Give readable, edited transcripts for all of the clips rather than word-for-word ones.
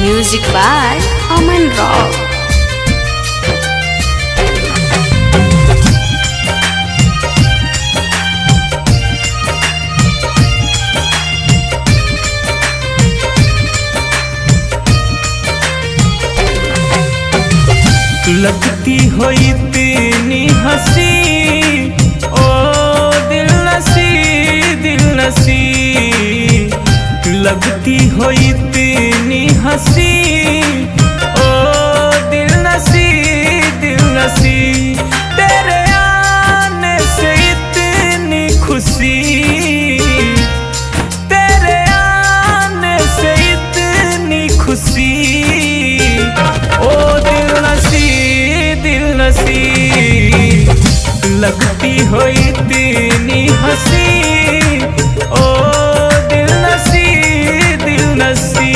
Music by Aman Rock. लगती हो इतनी हंसी ओ दिल नसी दिल नसी। लगती हो इतनी हंसी ओ दिल नसी दिल नसी। तेरे आने से इतनी खुशी, तेरे आने से इतनी खुशी ओ दिल नसी दिल नसी। लगती हो इतनी हंसी ओ दिल नसी दिल नसी।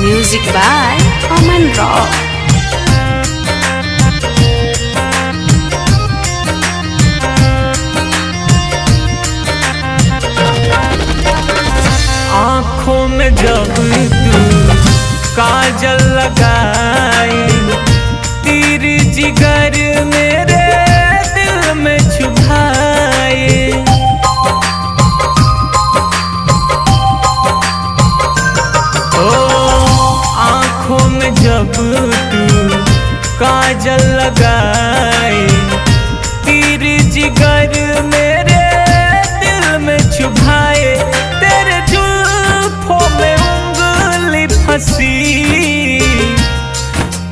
Music by Aman Rock. आँखों में जब तू काजल लगाए, तीर जिगर मेरे दिल में चुभाए। ओ आँखों में जब तू काजल लगाए, तीर जिगर मेरे दिल में चुभाए। तेरे जुल्फों में उंगली फंसी,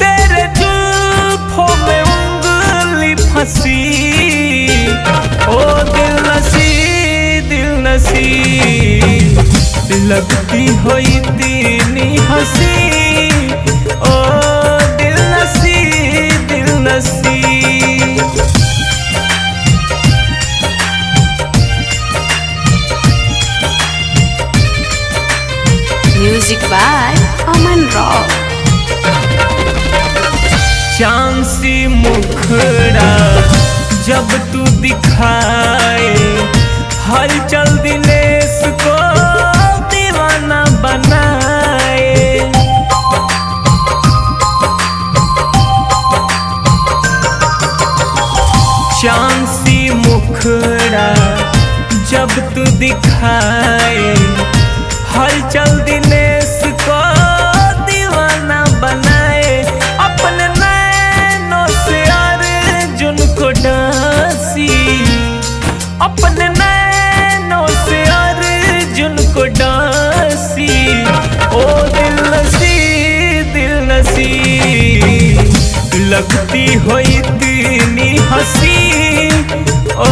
तेरे जुल्फों में उंगली फंसी ओ दिल नसी दिल नसी। लगती हो इतनी हंसी ओ दिल नसी दिल नसी। Music by Aman Rock. चांद सी मुखड़ा जब तू दिखाए, हलचल दिनेश को दीवाना बनाए। चांद सी मुखड़ा जब तू दिखाए, हलचल दिनेश को दीवाना बनाए। अपने नैनों से अर्जुन को डांसी, अपने नैनों से अर्जुन को डांसी ओ दिल नसी दिल नसी। लगती हो इतनी हंसी ओ